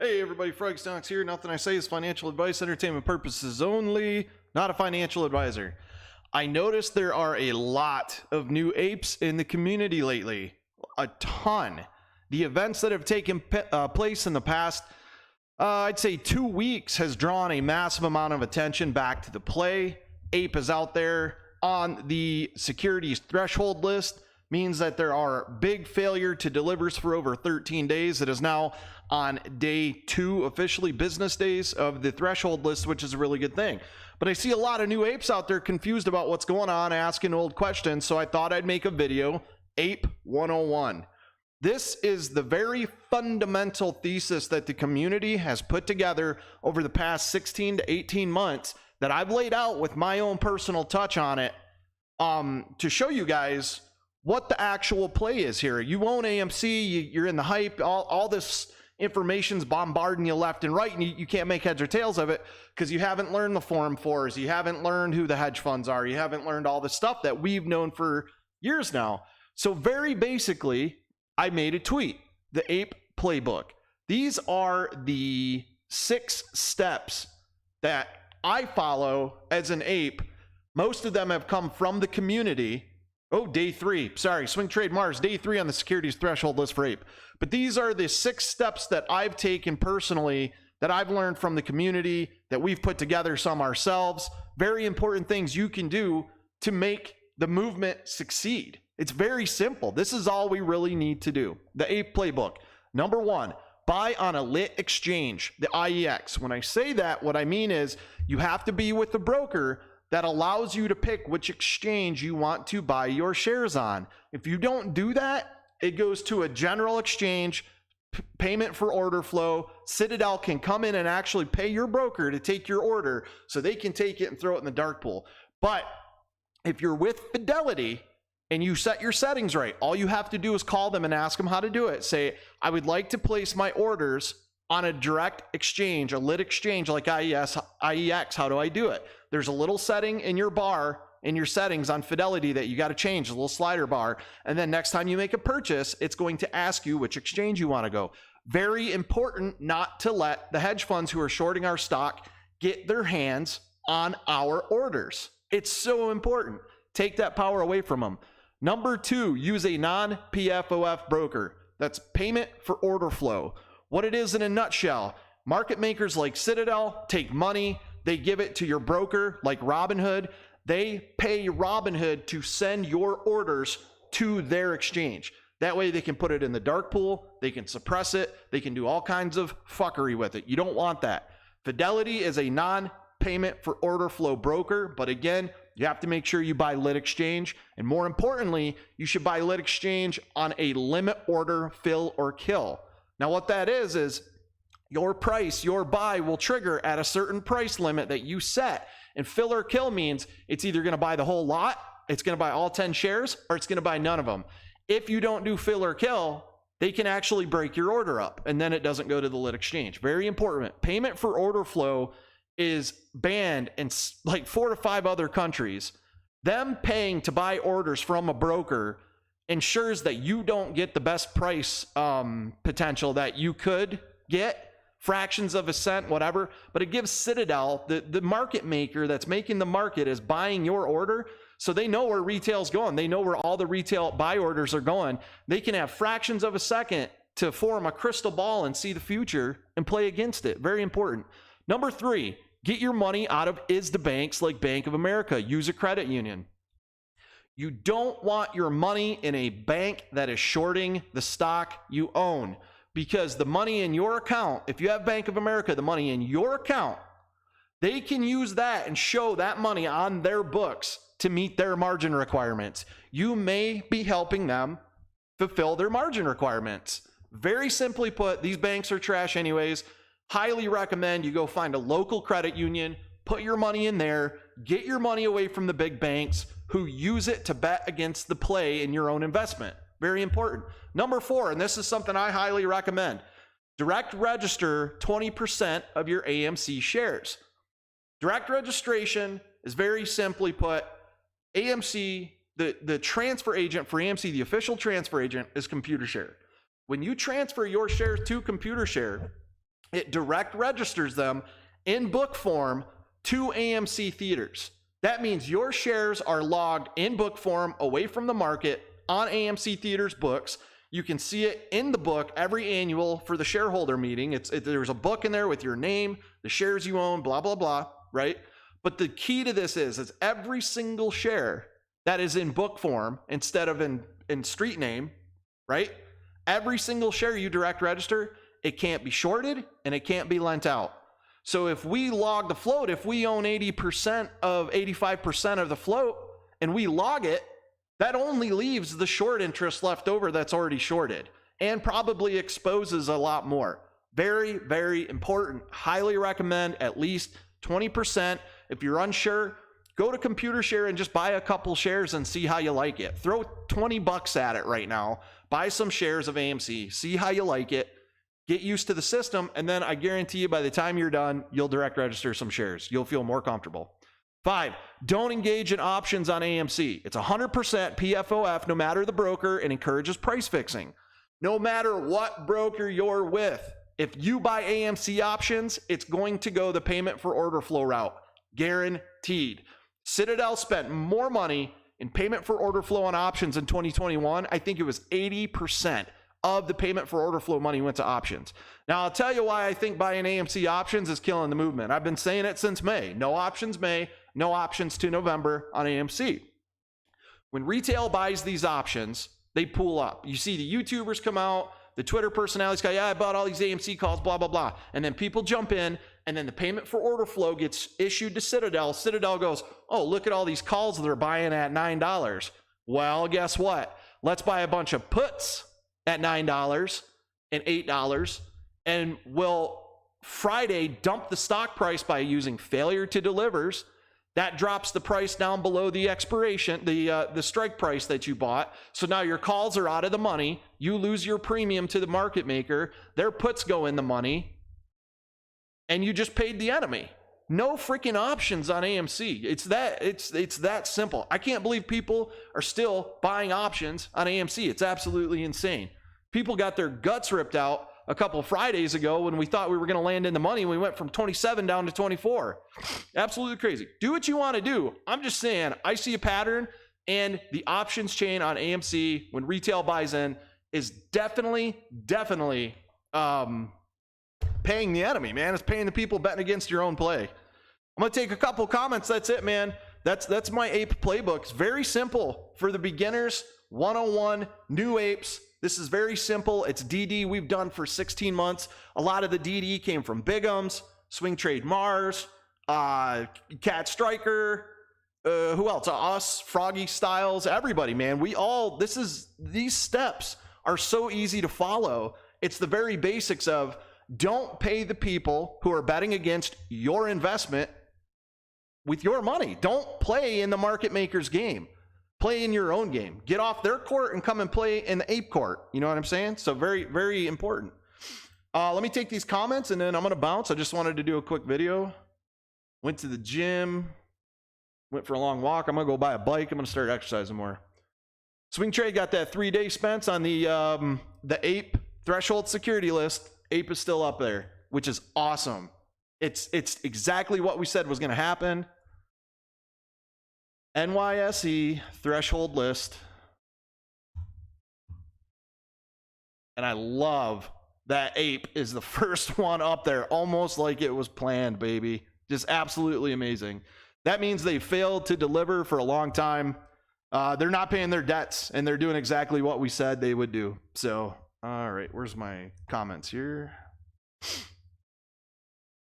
Hey everybody, Frog Stocks here. Nothing I say is financial advice, entertainment purposes only, not a financial advisor. I noticed there are a lot of new apes in the community lately. A ton. The events that have taken place in the past, I'd say 2 weeks, has drawn a massive amount of attention back to the play. Ape is out there on the securities threshold list. Means that there are big failure to delivers for over 13 days. It is now on day 2, officially business days of the threshold list, which is a really good thing. But I see a lot of new apes out there confused about what's going on, asking old questions. So I thought I'd make a video, Ape 101. This is the very fundamental thesis that the community has put together over the past 16 to 18 months that I've laid out with my own personal touch on it to show you guys what the actual play is here. You own AMC, you're in the hype, all this information's bombarding you left and right, and you can't make heads or tails of it because you haven't learned the Form 4s, you haven't learned who the hedge funds are, you haven't learned all the stuff that we've known for years now. So very basically, I made a tweet, the Ape Playbook. These are the 6 steps that I follow as an ape. Most of them have come from the community. Oh, day 3. Sorry, Swing Trade Mars, day 3 on the securities threshold list for Ape. But these are the 6 steps that I've taken personally, that I've learned from the community, that we've put together some ourselves. Very important things you can do to make the movement succeed. It's very simple. This is all we really need to do. The Ape Playbook. Number 1, buy on a lit exchange, the IEX. When I say that, what I mean is you have to be with the broker that allows you to pick which exchange you want to buy your shares on. If you don't do that, it goes to a general exchange, payment for order flow. Citadel can come in and actually pay your broker to take your order so they can take it and throw it in the dark pool. But if you're with Fidelity and you set your settings right, all you have to do is call them and ask them how to do it. Say, I would like to place my orders on a direct exchange, a lit exchange like IEX, how do I do it? There's a little setting in your bar, in your settings on Fidelity that you got to change, a little slider bar. And then next time you make a purchase, it's going to ask you which exchange you want to go. Very important not to let the hedge funds who are shorting our stock get their hands on our orders. It's so important. Take that power away from them. Number 2, use a non-PFOF broker. That's payment for order flow. What it is in a nutshell, market makers like Citadel take money, they give it to your broker like Robinhood. They pay Robinhood to send your orders to their exchange. That way they can put it in the dark pool, they can suppress it, they can do all kinds of fuckery with it. You don't want that. Fidelity is a non-payment for order flow broker, but again, you have to make sure you buy lit exchange. And more importantly, you should buy lit exchange on a limit order fill or kill. Now what that is your price, your buy will trigger at a certain price limit that you set. And fill or kill means it's either going to buy the whole lot, it's going to buy all 10 shares, or it's going to buy none of them. If you don't do fill or kill, they can actually break your order up, and then it doesn't go to the lit exchange. Very important. Payment for order flow is banned in like 4 to 5 other countries. Them paying to buy orders from a broker ensures that you don't get the best price potential that you could get, fractions of a cent, whatever, but it gives Citadel, the market maker that's making the market, is buying your order, so they know where retail's going. They know where all the retail buy orders are going. They can have fractions of a second to form a crystal ball and see the future and play against it. Very important. Number 3, get your money out of the banks like Bank of America. Use a credit union. You don't want your money in a bank that is shorting the stock you own, because the money in your account, if you have Bank of America, the money in your account, they can use that and show that money on their books to meet their margin requirements. You may be helping them fulfill their margin requirements. Very simply put, these banks are trash anyways. Highly recommend you go find a local credit union, put your money in there, get your money away from the big banks who use it to bet against the play in your own investment. Very important. Number 4, and this is something I highly recommend, direct register 20% of your AMC shares. Direct registration is very simply put, AMC, the transfer agent for AMC, the official transfer agent, is ComputerShare. When you transfer your shares to ComputerShare, it direct registers them in book form to AMC theaters. That means your shares are logged in book form away from the market on AMC theaters books. You can see it in the book every annual for the shareholder meeting. There's a book in there with your name, the shares you own, blah, blah, blah, right? But the key to this is every single share that is in book form instead of in street name, right? Every single share you direct register, it can't be shorted and it can't be lent out. So if we log the float, if we own 85% of the float and we log it, that only leaves the short interest left over that's already shorted and probably exposes a lot more. Very, very important. Highly recommend at least 20%. If you're unsure, go to ComputerShare and just buy a couple shares and see how you like it. Throw $20 at it right now. Buy some shares of AMC. See how you like it. Get used to the system, and then I guarantee you by the time you're done, you'll direct register some shares. You'll feel more comfortable. 5, don't engage in options on AMC. It's 100% PFOF no matter the broker and encourages price fixing. No matter what broker you're with, if you buy AMC options, it's going to go the payment for order flow route. Guaranteed. Citadel spent more money in payment for order flow on options in 2021. I think it was 80% of the payment for order flow money went to options. Now, I'll tell you why I think buying AMC options is killing the movement. I've been saying it since May. No options May, no options to November on AMC. When retail buys these options, they pool up. You see the YouTubers come out, the Twitter personalities go, yeah, I bought all these AMC calls, blah, blah, blah. And then people jump in, and then the payment for order flow gets issued to Citadel. Citadel goes, oh, look at all these calls they're buying at $9. Well, guess what? Let's buy a bunch of puts at $9 and $8, and will Friday dump the stock price by using failure to delivers. That drops the price down below the expiration, the strike price that you bought. So now your calls are out of the money. You lose your premium to the market maker. Their puts go in the money, and you just paid the enemy. No freaking options on AMC. It's that simple. I can't believe people are still buying options on AMC. It's absolutely insane. People got their guts ripped out a couple Fridays ago when we thought we were going to land in the money. We went from 27 down to 24. Absolutely crazy. Do what you want to do. I'm just saying, I see a pattern, and the options chain on AMC when retail buys in is definitely paying the enemy, man. It's paying the people betting against your own play. I'm going to take a couple comments. That's it, man. That's my APE playbook. It's very simple for the beginners, 101, new apes. This is very simple. It's DD we've done for 16 months. A lot of the DD came from Bigums, Swing Trade Mars, Cat Striker, who else? Us, Froggy Styles, everybody, man. These steps are so easy to follow. It's the very basics of don't pay the people who are betting against your investment with your money. Don't play in the market maker's game. Play in your own game. Get off their court and come and play in the ape court. You know what I'm saying? So very, very important. Let me take these comments and then I'm going to bounce. I just wanted to do a quick video. Went to the gym. Went for a long walk. I'm going to go buy a bike. I'm going to start exercising more. Swing Trade got that 3-day Spence on the APE threshold security list. APE is still up there, which is awesome. It's exactly what we said was going to happen. NYSE threshold list. And I love that APE is the first one up there, almost like it was planned, baby. Just absolutely amazing. That means they failed to deliver for a long time. They're not paying their debts, and they're doing exactly what we said they would do. So, all right, where's my comments here?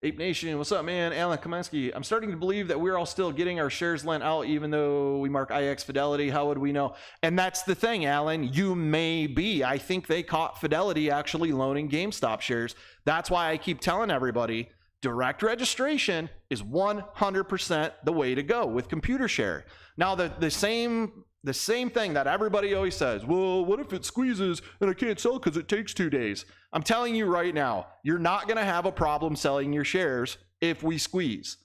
Ape Nation, what's up, man? Alan Kamensky, I'm starting to believe that we're all still getting our shares lent out even though we mark IX Fidelity. How would we know? And that's the thing, Alan. You may be. I think they caught Fidelity actually loaning GameStop shares. That's why I keep telling everybody direct registration is 100% the way to go with ComputerShare. Now, the same thing that everybody always says, well, what if it squeezes and I can't sell because it takes 2 days? I'm telling you right now, you're not going to have a problem selling your shares if we squeeze.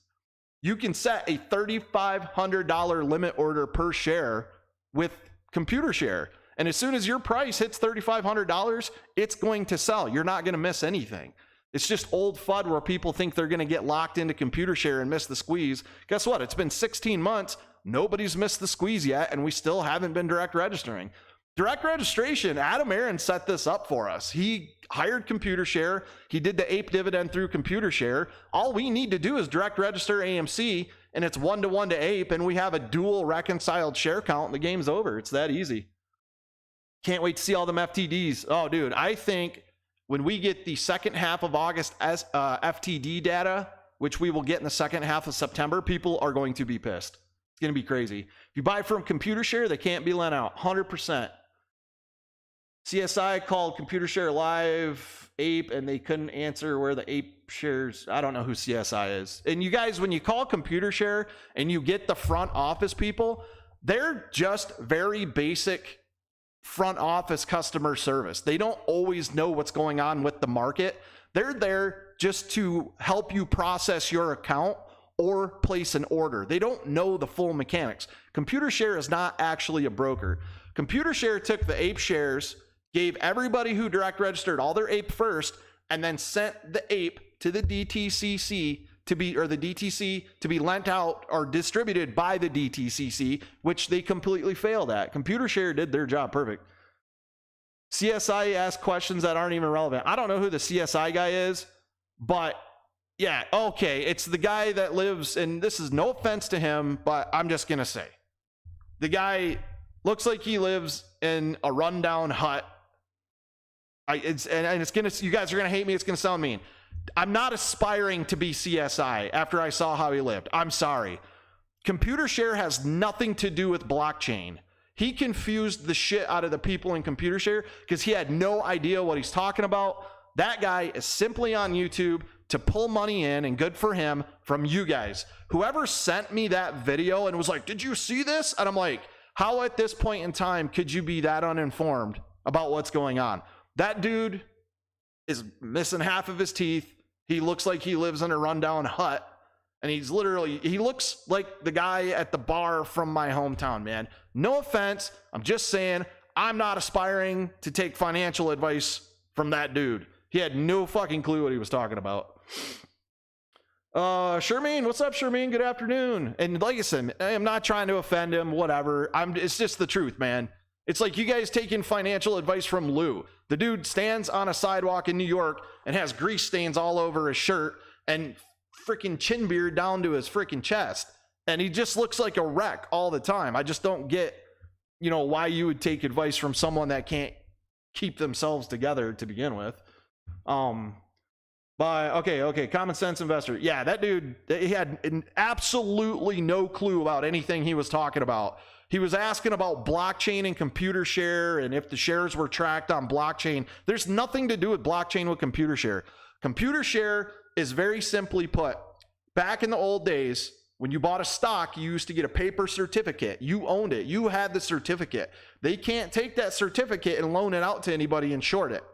You can set a $3,500 limit order per share with ComputerShare. And as soon as your price hits $3,500, it's going to sell. You're not going to miss anything. It's just old FUD where people think they're going to get locked into ComputerShare and miss the squeeze. Guess what? It's been 16 months. Nobody's missed the squeeze yet, and we still haven't been direct registering. Direct registration, Adam Aaron set this up for us. He hired ComputerShare. He did the APE dividend through ComputerShare. All we need to do is direct register AMC, and it's 1-to-1 to APE, and we have a dual reconciled share count, and the game's over. It's that easy. Can't wait to see all them FTDs. Oh, dude, I think when we get the second half of August as FTD data, which we will get in the second half of September, people are going to be pissed. It's going to be crazy. If you buy from ComputerShare, they can't be lent out. 100%. CSI called ComputerShare live APE, and they couldn't answer where the APE shares. I don't know who CSI is. And you guys, when you call ComputerShare and you get the front office people, they're just very basic front office customer service. They don't always know what's going on with the market. They're there just to help you process your account or place an order. They don't know the full mechanics. ComputerShare is not actually a broker. ComputerShare took the APE shares, gave everybody who direct registered all their APE first, and then sent the APE to the DTCC to be, or the DTC to be lent out or distributed by the DTCC, which they completely failed at. ComputerShare did their job perfect. CSI asked questions that aren't even relevant. I don't know who the CSI guy is, but yeah, okay, it's the guy that lives, and this is no offense to him, but I'm just gonna say, the guy looks like he lives in a rundown hut. It's gonna, you guys are gonna hate me. It's gonna sound mean. I'm not aspiring to be CSI after I saw how he lived. I'm sorry. ComputerShare has nothing to do with blockchain. He confused the shit out of the people in ComputerShare because he had no idea what he's talking about. That guy is simply on YouTube to pull money in, and good for him, from you guys. Whoever sent me that video and was like, did you see this? And I'm like, how at this point in time could you be that uninformed about what's going on? That dude is missing half of his teeth. He looks like he lives in a rundown hut. And he's literally, he looks like the guy at the bar from my hometown, man. No offense. I'm just saying, I'm not aspiring to take financial advice from that dude. He had no fucking clue what he was talking about. Shermane, what's up, Shermane? Good afternoon. And like I said, I'm not trying to offend him, whatever. It's just the truth, man. It's like you guys taking financial advice from Lou. The dude stands on a sidewalk in New York and has grease stains all over his shirt and freaking chin beard down to his freaking chest. And he just looks like a wreck all the time. I just don't get, you know, why you would take advice from someone that can't keep themselves together to begin with. But okay, common sense investor. Yeah, that dude, he had absolutely no clue about anything he was talking about. He was asking about blockchain and ComputerShare and if the shares were tracked on blockchain. There's nothing to do with blockchain with ComputerShare. ComputerShare is very simply put, back in the old days, when you bought a stock, you used to get a paper certificate. You owned it. You had the certificate. They can't take that certificate and loan it out to anybody and short it.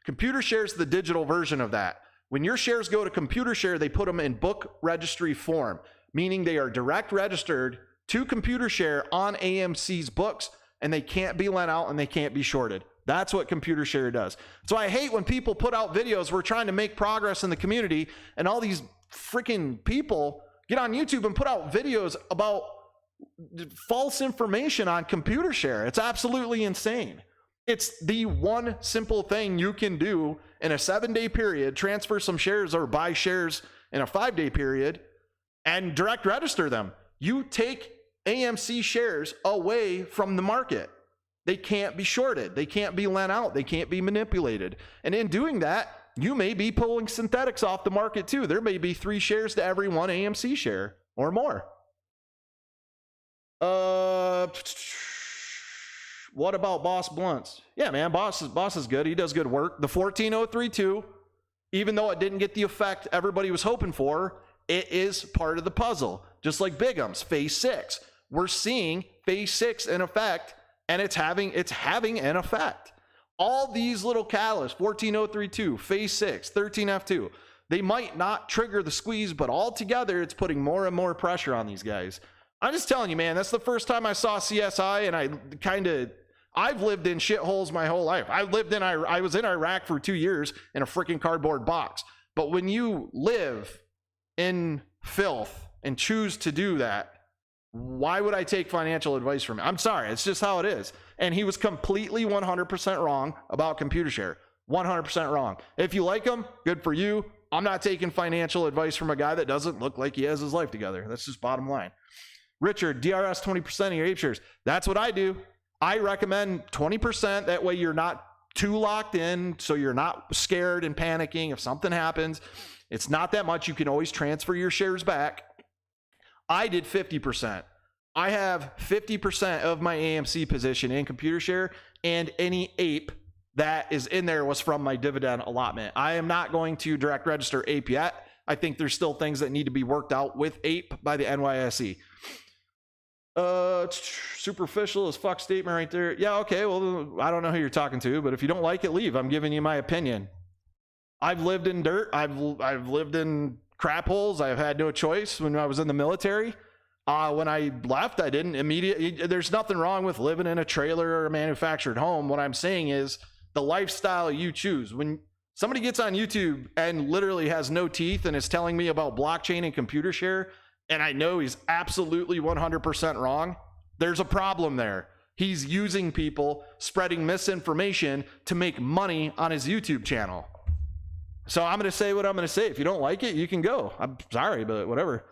ComputerShare is the digital version of that. When your shares go to ComputerShare, they put them in book registry form, meaning they are direct registered to ComputerShare on AMC's books, and they can't be lent out and they can't be shorted. That's what ComputerShare does. So I hate when people put out videos, we're trying to make progress in the community, and all these freaking people get on YouTube and put out videos about false information on ComputerShare. It's absolutely insane. It's the one simple thing you can do in a 7-day period, transfer some shares or buy shares in a 5-day period and direct register them. You take AMC shares away from the market. They can't be shorted. They can't be lent out. They can't be manipulated. And in doing that, you may be pulling synthetics off the market too. There may be 3 shares to every 1 AMC share or more. What about Boss Blunts? Yeah, man, Boss is good. He does good work. The 14032, even though it didn't get the effect everybody was hoping for, it is part of the puzzle. Just like Bigham's phase 6. We're seeing phase 6 in effect, and it's having an effect. All these little catalysts, 14032, phase 6, 13F2, they might not trigger the squeeze, but altogether it's putting more and more pressure on these guys. I'm just telling you, man, that's the first time I saw CSI, and I've lived in shitholes my whole life. I was in Iraq for 2 years in a freaking cardboard box. But when you live in filth and choose to do that, why would I take financial advice from him? I'm sorry, it's just how it is. And he was completely 100% wrong about ComputerShare. 100% wrong. If you like him, good for you. I'm not taking financial advice from a guy that doesn't look like he has his life together. That's just bottom line. Richard, DRS 20% of your APE shares. That's what I do. I recommend 20%. That way you're not too locked in, so you're not scared and panicking if something happens. It's not that much. You can always transfer your shares back. I did 50%. I have 50% of my AMC position in ComputerShare, and any APE that is in there was from my dividend allotment. I am not going to direct register APE yet. I think there's still things that need to be worked out with APE by the NYSE. Superficial as fuck statement right there. Yeah, okay, well, I don't know who you're talking to, but if you don't like it, leave. I'm giving you my opinion. I've lived in dirt. I've lived in crap holes. I've had no choice when I was in the military. When I left, I didn't immediately. There's nothing wrong with living in a trailer or a manufactured home. What I'm saying is the lifestyle you choose. When somebody gets on YouTube and literally has no teeth and is telling me about blockchain and ComputerShare, and I know he's absolutely 100% wrong, there's a problem there. He's using people, spreading misinformation to make money on his YouTube channel. So I'm going to say what I'm going to say. If you don't like it, you can go. I'm sorry, but whatever.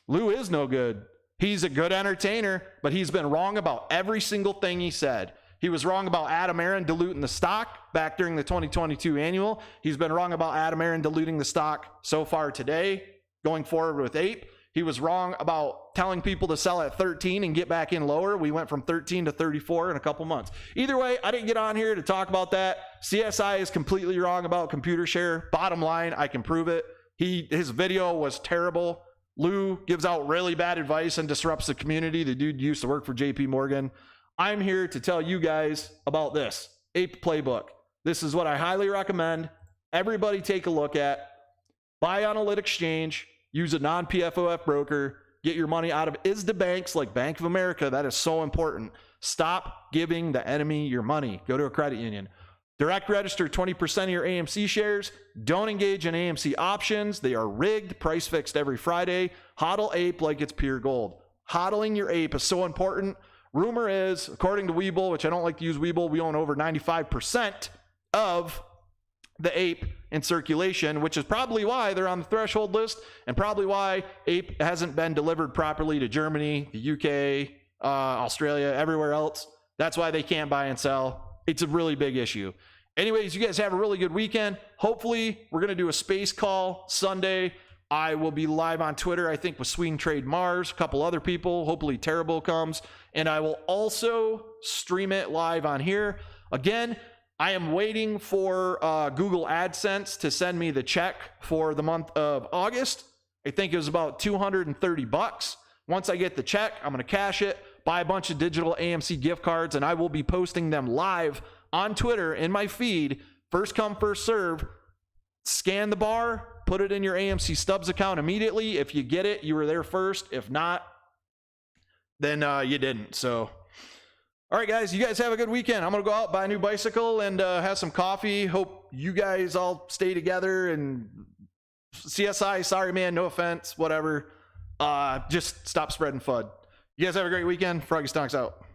Lou is no good. He's a good entertainer, but he's been wrong about every single thing he said. He was wrong about Adam Aaron diluting the stock back during the 2022 annual. He's been wrong about Adam Aaron diluting the stock so far today, going forward with APE. He was wrong about telling people to sell at 13 and get back in lower. We went from 13 to 34 in a couple months. Either way, I didn't get on here to talk about that. CSI is completely wrong about ComputerShare. Bottom line, I can prove it. His video was terrible. Lou gives out really bad advice and disrupts the community. The dude used to work for JP Morgan. I'm here to tell you guys about this APE playbook. This is what I highly recommend. Everybody take a look at. Buy on a lit exchange. Use a non-PFOF broker. Get your money out of ISDA banks like Bank of America. That is so important. Stop giving the enemy your money. Go to a credit union. Direct register 20% of your AMC shares. Don't engage in AMC options. They are rigged, price fixed every Friday. HODL APE like it's pure gold. HODLing your APE is so important. Rumor is, according to Webull, which I don't like to use Webull, we own over 95% of the APE in circulation, which is probably why they're on the threshold list and probably why APE hasn't been delivered properly to Germany, the UK, Australia, everywhere else. That's why they can't buy and sell. It's a really big issue. Anyways, you guys have a really good weekend. Hopefully, we're going to do a space call Sunday. I will be live on Twitter, I think, with Swing Trade Mars, a couple other people. Hopefully, Terrible comes. And I will also stream it live on here. Again, I am waiting for Google AdSense to send me the check for the month of August. I think it was about $230. Once I get the check, I'm going to cash it, buy a bunch of digital AMC gift cards, and I will be posting them live on Twitter in my feed. First come, first serve. Scan the bar, put it in your AMC Stubs account immediately. If you get it, you were there first. If not, then you didn't. So, all right, guys, you guys have a good weekend. I'm going to go out, buy a new bicycle, and have some coffee. Hope you guys all stay together. And CSI, sorry, man, no offense, whatever. Just stop spreading FUD. You guys have a great weekend. Froggy Stonks out.